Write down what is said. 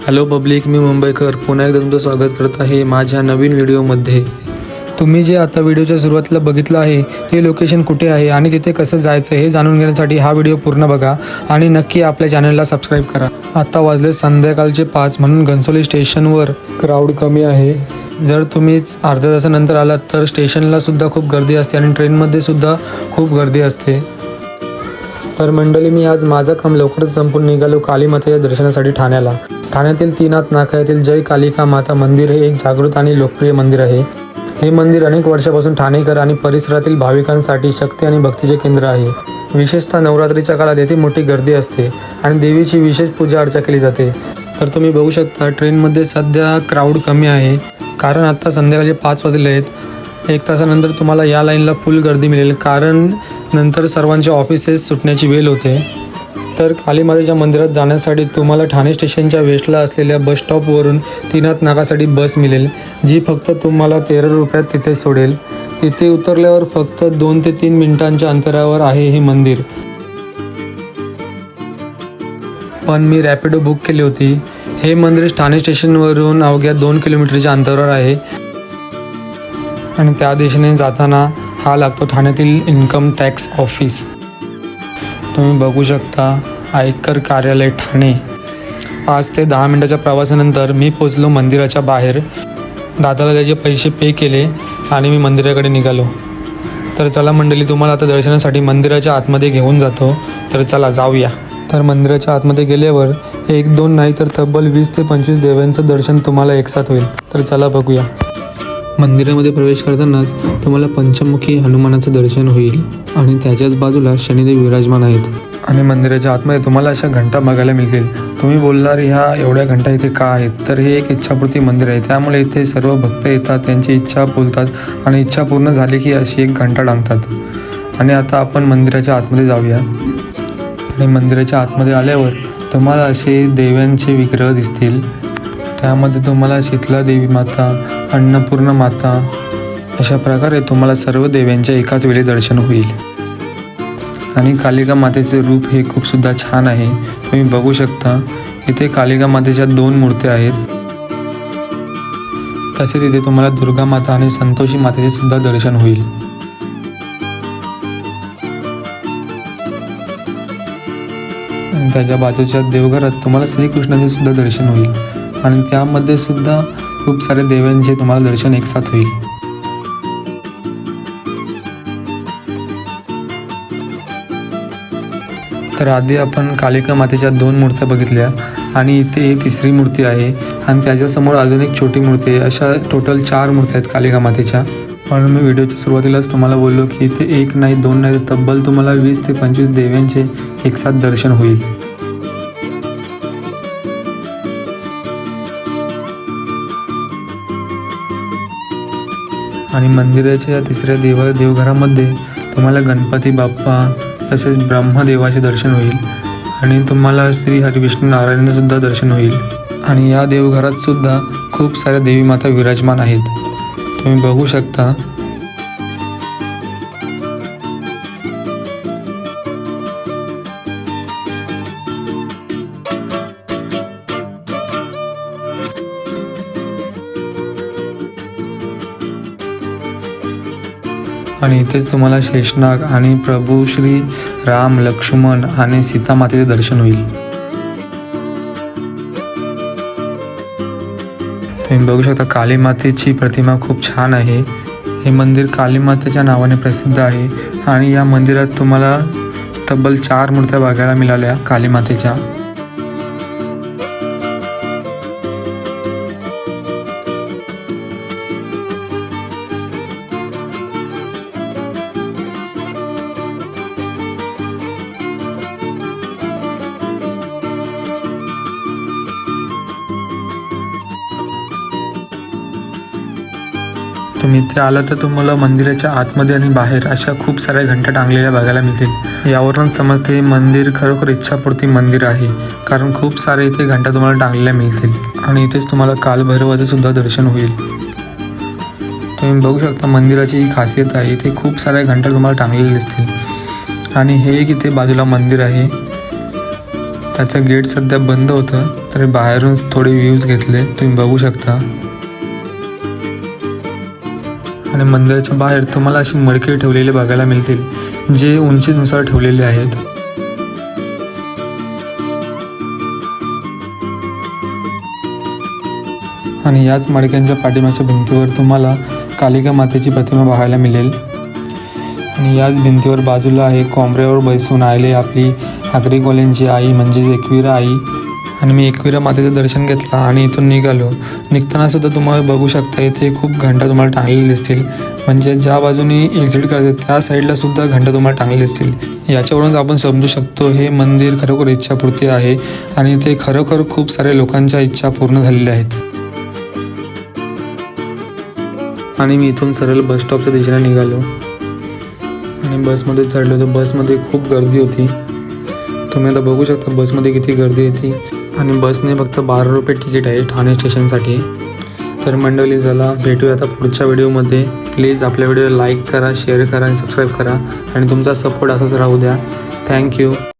Hello public, मी मुंबईकर पुन्हा एकदा तुमचं स्वागत करत आहे माझ्या नवीन व्हिडिओमध्ये। तुम्ही जे आता व्हिडिओच्या सुरुवातीला बघितलं आहे ते लोकेशन कुठे आहे आणि तिथे कसं जायचं हे जाणून घेण्यासाठी हा व्हिडिओ पूर्ण बघा आणि नक्की आपल्या चॅनलला सबस्क्राईब करा। आता वाजले संध्याकाळचे 5 म्हणून घणसोली स्टेशनवर क्राऊड कमी आहे। जर तुम्ही अर्ध्या तासानंतर आलात तर स्टेशनला सुद्धा खूप गर्दी असते आणि ट्रेनमध्ये सुद्धा खूप गर्दी असते। तर मंडळी, मी आज माझं काम लवकरच संपून निघालो कालीमातेच्या दर्शनासाठी ठाण्याला। ठाण्यातील तीनाथ नाका येथील जय कालिका माता मंदिर हे एक जागृत आणि लोकप्रिय मंदिर आहे। हे मंदिर अनेक वर्षापासून ठाणेकर आणि परिसरातील भाविकांसाठी शक्ती आणि भक्तीचे केंद्र आहे। विशेषतः नवरात्रीच्या काळात येथे मोठी गर्दी असते आणि देवीची विशेष पूजा अर्चा केली जाते। तर तुम्ही बघू शकता ट्रेनमध्ये सध्या क्राऊड कमी आहे कारण आता संध्याकाळचे 5 वाजले आहेत। 1 तासानंतर तुम्हाला या लाईनला फुल गर्दी मिळेल कारण नंतर सर्वांचे ऑफिसेस सुटण्याची वेळ होते। तर कालीमातेच्या मंदिरात जाण्यासाठी तुम्हाला ठाणे स्टेशनच्या वेस्टला असलेल्या बस स्टॉपवरून तीनाथ नाकासाठी बस मिळेल, जी फक्त तुम्हाला 13 रुपयात तिथे सोडेल। तिथे उतरल्यावर फक्त 2 ते 3 मिनिटांच्या अंतरावर आहे हे मंदिर। पण मी रॅपिडो बुक केली होती। हे मंदिर ठाणे स्टेशनवरून अवघ्या 2 किलोमीटरच्या अंतरावर आहे आणि त्या दिशेने जाताना हा लागतो ठाण्यातील इन्कम टॅक्स ऑफिस। तुम्ही बघू शकता आयकर कार्यालय ठाणे। 5 ते 10 मिनिटाच्या प्रवासानंतर मी पोचलो मंदिराच्या बाहेर। दादाला त्याचे पैसे पे केले आणि मी मंदिराकडे निघालो। तर चला मंडळी, तुम्हाला आता दर्शनासाठी मंदिराच्या आतमध्ये घेऊन जातो। तर चला जाऊया। तर मंदिराच्या आतमध्ये गेल्यावर 1-2 नाही तर तब्बल 20 ते 25 देवांचं दर्शन तुम्हाला एकसाथ होईल। तर चला बघूया। मंदिरामध्ये प्रवेश करतानाच तुम्हाला पंचमुखी हनुमानाचं दर्शन होईल आणि त्याच्याच बाजूला शनिदेव विराजमान आहेत आणि मंदिराच्या आतमध्ये तुम्हाला अशा घंटा बघायला मिळतील। तुम्ही बोलणार ह्या एवढ्या घंटा इथे का आहेत? तर हे एक इच्छापूर्ती मंदिर आहे, त्यामुळे इथे सर्व भक्त येतात, त्यांची इच्छा बोलतात आणि इच्छा पूर्ण झाली की अशी एक घंटा टांगतात। आणि आता आपण मंदिराच्या आतमध्ये जाऊया। आणि मंदिराच्या आतमध्ये आल्यावर तुम्हाला असे देव्यांचे विग्रह दिसतील। त्यामध्ये तुम्हाला शीतला देवी माता, अन्नपूर्णा माता अशा प्रकारे तुम्हाला सर्व देव्यांच्या एकाच वेळी दर्शन होईल। आणि कालिका मातेचे रूप हे खूप सुद्धा छान आहे। तुम्ही बघू शकता इथे कालिका मातेच्या 2 मूर्त्या आहेत। तसेच इथे तुम्हाला दुर्गा माता आणि संतोषी मातेचे सुद्धा दर्शन होईल। आणि त्याच्या बाजूच्या देवघरात तुम्हाला श्रीकृष्णाचे सुद्धा दर्शन होईल आणि त्यामध्ये सुद्धा खूप सारे देवांचे तुम्हाला दर्शन एकसाथ होईल। तर आधी आपण कालिका मातेच्या 2 मूर्त्या बघितल्या आणि इथे एक 3री मूर्ती आहे आणि त्याच्यासमोर अजून एक छोटी मूर्ती आहे। अशा टोटल 4 मूर्त्या आहेत कालिका मातेच्या। म्हणून मी व्हिडिओच्या सुरुवातीलाच तुम्हाला बोललो की इथे 1 नाही 2 नाही तर तब्बल तुम्हाला 20 ते 25 देवांचे एकसाथ दर्शन होईल। आणि मंदिराच्या या 3ऱ्या देवघरामध्ये तुम्हाला गणपती बाप्पा तसेच ब्रह्मदेवाचे दर्शन होईल आणि तुम्हाला श्री हरिविष्णू नारायणाचे सुद्धा दर्शन होईल। आणि या देवघरात सुद्धा खूप साऱ्या देवी माता विराजमान आहेत, तुम्ही बघू शकता। आणि इथेच तुम्हाला शेषनाग आणि प्रभू श्री राम, लक्ष्मण आणि सीता मातेचे दर्शन होईल। तुम्ही बघू शकता काली मातेची प्रतिमा खूप छान आहे। हे मंदिर काली मातेच्या नावाने प्रसिद्ध आहे आणि या मंदिरात तुम्हाला तब्बल 4 मूर्त्या बघायला मिळाल्या काली मातेच्या। तुम्ही इथे आला तर तुम्हाला मंदिराच्या आतमध्ये आणि बाहेर अशा खूप साऱ्या घंटा टांगलेल्या बघायला मिळतील। यावरून समजते हे मंदिर खरोखर इच्छापूर्ती मंदिर आहे, कारण खूप सारे इथे घंटा तुम्हाला टांगलेल्या मिळतील। आणि इथेच तुम्हाला कालभैरवाचे सुद्धा दर्शन होईल। तुम्ही बघू शकता मंदिराची ही खासियत आहे, इथे खूप साऱ्या घंटा तुम्हाला टांगलेल्या दिसतील। आणि हे एक इथे बाजूला मंदिर आहे त्याचं गेट सध्या बंद होतं, तर बाहेरून थोडे व्ह्यूज घेतले, तुम्ही बघू शकता. आणि मंदिराच्या बाहेर तुम्हाला अशी मडके ठेवलेले बघायला मिळतील, जे उंचीनुसार ठेवलेले आहेत. आणि याच मडक्यांच्या पाठीमागच्या भिंतीवर तुम्हाला कालिका मातेची प्रतिमा पाहायला मिळेल. आणि याच भिंतीवर बाजूला आहे कोंबऱ्यावर बैसून आलेली आपली आगरी कोल्यांची आई म्हणजेच एकविरा आई. आणि मी एकविरा मातेचं दर्शन घेतलं आणि इथून निघालो. निघताना सुद्धा तुम्हाला बघू शकता इथे खूप घंटा तुम्हाला टांगलेले दिसतील, म्हणजे ज्या बाजूने एक्झिट करते त्या साईडला सुद्धा घंटा तुम्हाला टांगलेले दिसतील. याच्यावरूनच आपण समजू शकतो हे मंदिर खरोखर इच्छापूर्ती आहे आणि ते खरोखर खूप साऱ्या लोकांच्या इच्छा पूर्ण झालेल्या आहेत. आणि मी इथून सरळ बस स्टॉपच्या दिशेने निघालो आणि बसमध्ये चढलो. तर बसमध्ये खूप गर्दी होती, तुम्ही आता बघू शकता बसमध्ये किती गर्दी होती. आणि बसने फक्त 12 रुपये तिकीट आहे ठाणे स्टेशनसाठी. तर मंडळी चला भेटूया आता पुढच्या व्हिडिओमध्ये. प्लीज आपल्या व्हिडिओला लाईक करा, शेअर करा आणि सबस्क्राईब करा आणि तुमचा सपोर्ट असाच राहू द्या. थँक्यू.